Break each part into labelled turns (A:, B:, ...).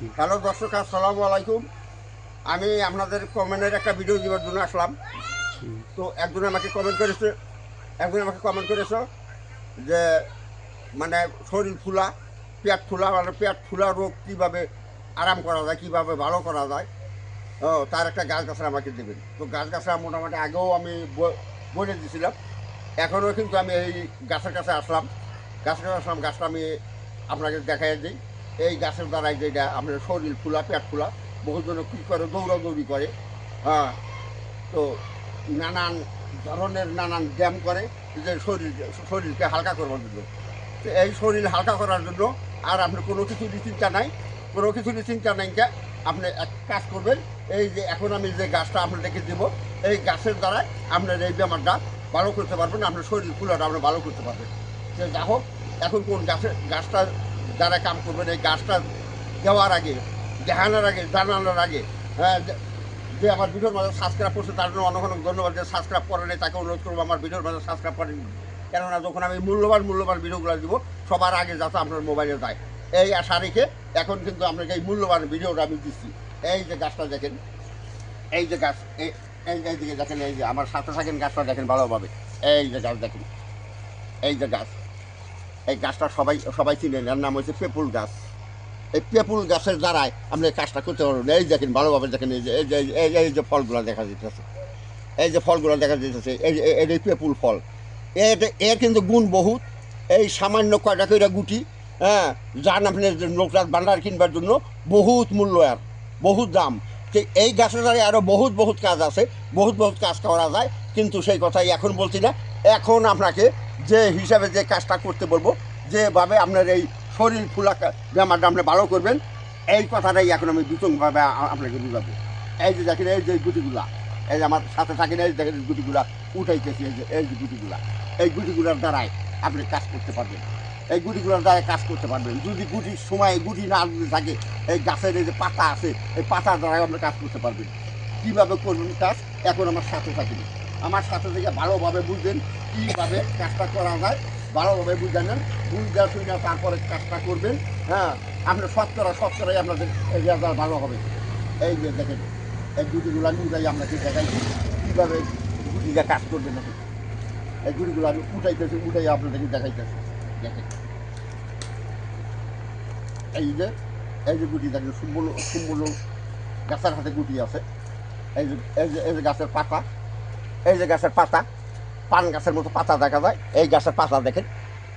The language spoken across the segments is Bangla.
A: হ্যালো দর্শক, আসসালামু আলাইকুম। আমি আপনাদের কমেন্টের একটা ভিডিও দেওয়ার জন্য আসলাম। তো একজন আমাকে কমেন্ট করেছে যে মানে শরীর ফুলা, পেট ফুলা, মানে পেট ফুলা রোগ কীভাবে আরাম করা যায়, কীভাবে ভালো করা যায়, তার একটা গাছ গাছরা আমাকে দেবেন। তো গাছ গাছরা মোটামুটি আগেও আমি বলে দিয়েছিলাম, এখনও কিন্তু আমি এই গাছের কাছে আসলাম। গাছটা আমি আপনাকে দেখাই দিই। এই গাছের দ্বারাই যেটা আপনার শরীর ফুলা, পেট ফুলা, বহুজন কী করে দৌড়াদৌড়ি করে, হ্যাঁ। তো নানান ধরনের নানান ব্যায়াম করে যে শরীরকে হালকা করবার জন্য। তো এই শরীর হালকা করার জন্য আর আপনি কোনো কিছুরই চিন্তা নাই, আপনি এক কাজ করবেন। এই যে এখন আমি যে গাছটা আপনাদেরকে দেবো, এই গাছের দ্বারাই আপনার এই ব্যায়ামটা ভালো করতে পারবেন, আপনার শরীর ফুলাটা আপনি ভালো করতে পারবেন। যে যা হোক, এখন কোন গাছটা যারা কাম করবেন, এই গাছটা দেওয়ার আগে, দেখানোর আগে, জানানোর আগে, হ্যাঁ, যে আমার ভিডিওর মাঝে সাবস্ক্রাইব করছে তার জন্য অনেক অনেক ধন্যবাদ। যে সাবস্ক্রাইব করে নেই তাকে অনুরোধ করবো আমার ভিডিওর মাঝে সাবস্ক্রাইব করে নিন। কেননা যখন আমি মূল্যবান ভিডিওগুলো দিব, সবার আগে যাতে আপনার মোবাইলে যায়, এই আশা রেখে এখন কিন্তু আপনাকে এই মূল্যবান ভিডিওটা আমি দিচ্ছি। এই যে গাছটা দেখেন, এই যে গাছ, এই দিকে দেখেন, এই যে আমার সাথে থাকেন, গাছটা দেখেন ভালোভাবে। এই যে গাছ দেখেন, এই যে গাছ, এই গাছটা সবাই চিনেন, এর নাম হচ্ছে পেপুল গাছ। এই পেপুল গাছের দ্বারাই আপনি কাজটা করতে পারবেন। এই দেখেন ভালোভাবে দেখেন, এই যে ফলগুলো দেখা যেতেছে, এই পেপুল ফল, এর কিন্তু গুণ বহুত। এই সামান্য কয়টা কইরা গুটি, হ্যাঁ, যান আপনি লোকরাত ভান্ডার কিনবার জন্য বহুত মূল্য, আর বহুত দাম। তো এই গাছের দ্বারা আরও বহুত কাজ আছে, বহুত কাজ করা যায়, কিন্তু সেই কথাই এখন বলছি না। এখন আপনাকে যে হিসাবে যে কাজটা করতে বলবো, যেভাবে আপনার এই শরীর ফুলা ব্যায়ামটা আপনি ভালো করবেন, এই কথাটাই এখন আমি বিতংভাবে আপনাকে বুঝাবো। এই যে দেখেন, এই যে গুটিগুলা, এই যে আমার সাথে থাকেন, এই দেখেন গুটিগুলা উঠাইতেছি, এই যে গুটিগুলা, এই গুটিগুলার দ্বারাই আপনি কাজ করতে পারবেন। এই গুটিগুলোর দ্বারাই কাজ করতে পারবেন। যদি গুটির সময় গুটি না যদি থাকে, এই গাছের এই যে পাতা আছে, এই পাতার দ্বারাই আপনি কাজ করতে পারবেন। কীভাবে করবেন কাজ, এখন আমার সাথে থাকেন, আমার সাথে থেকে ভালোভাবে বুঝবেন কীভাবে কাজটা করা যায়, ভালোভাবে বুঝে নেন, বুঝা শুনে তারপরে কাজটা করবেন। হ্যাঁ, আপনার সত্তরাই আপনাদের এই রেজাল্ট ভালো হবে। এই যে দেখেন, এই গুটিগুলো অনুযায়ী আপনাকে দেখাইছি কীভাবে গুটিটা কাজ করবেন। এই গুটিগুলো আমি উঠাই আপনাদেরকে দেখাইতেছি। দেখেন, এই যে গুটি দেখেন, সুম্বল গাছের হাতে গুটি আছে। এই যে গাছের পাতা, এই যে গাছের পাতা, পান গাছের মতো পাতা দেখা যায়। এই গাছের পাতা দেখেন,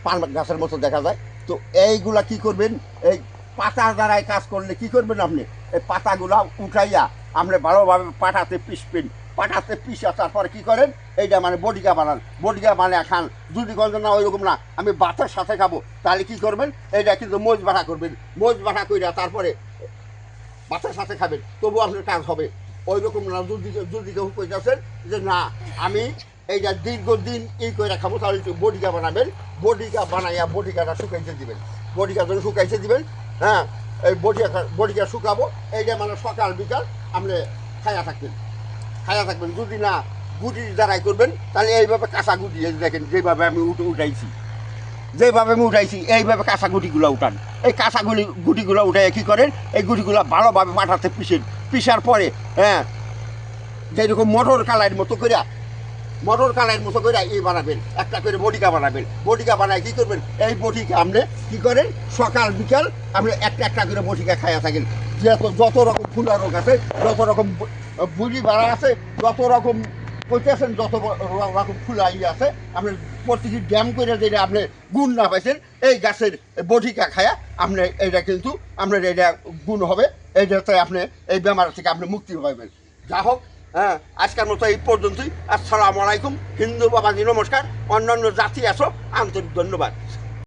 A: পান গাছের মতো দেখা যায়। তো এইগুলা কি করবেন, এই পাতার দ্বারাই কাজ করলে কি করবেন, আপনি এই পাতাগুলা উঠাইয়া আপনি ভালোভাবে পাঠাতে পিসবেন। পাঠাতে পিসা তারপরে কি করেন, এইটা মানে বডিকা বানায় খান। যদি গঞ্জ না ওইরকম না, আমি ভাতের সাথে খাবো, তাহলে কি করবেন, এইটা কিন্তু মোজ বাটা করবেন। মোজ বাটা কইরা তারপরে ভাতের সাথে খাবেন, তবু আপনার কাজ হবে। ওই রকম না, যদি কেউ কইতেছেন যে না আমি এইটা দীর্ঘদিন এই করে খাবো, তাহলে বডিকা বানাবেন। বডিকা বানাইয়া বডিকাটা শুকাইতে দিবেন। বডিকা যখন শুকাইতে দিবেন, হ্যাঁ, এই বডিকা শুকাবো, এইটা মানে সকাল বিকাল আপনি খাইয়া থাকবেন। যদি না গুটির দ্বারাই করবেন, তাহলে এইভাবে কাঁচা গুটি দেখেন, যেভাবে আমি উঠাইছি এইভাবে কাঁচা গুটিগুলো উঠান। এই কাঁচা গুটিগুলো উঠাই কী করেন, এই গুটিগুলো ভালোভাবে পাঠাতে পিসার পরে, হ্যাঁ, যেরকম মটর কালাইয়ের মতো করে এই বানাবেন, একটা করে বডিকা বানায় কী করবেন, এই বডিকা আপনি কী করেন, সকাল বিকাল আপনি একটা করে বডিকা খাইয়া থাকেন। যত রকম ফুলা রোগ আছে, যত রকম বুড়ি বাড়া আছে, যত রকম কইতেছেন, যত রকম ফুলা আছে, আপনি প্রতিটি ড্যাম করে যেটা আপনি গুণ না পাইছেন, এই গাছের বটিকা খায়া আপনি এইটা কিন্তু আপনার এটা গুণ হবে। এইটাতে আপনি এই বেমার থেকে আপনি মুক্তি পাবেন। যা হোক, হ্যাঁ, আজকের মতো এই পর্যন্তই। আসসালামু আলাইকুম। হিন্দু বাবাজি নমস্কার। অন্যান্য জাতি আসো, আন্তরিক ধন্যবাদ।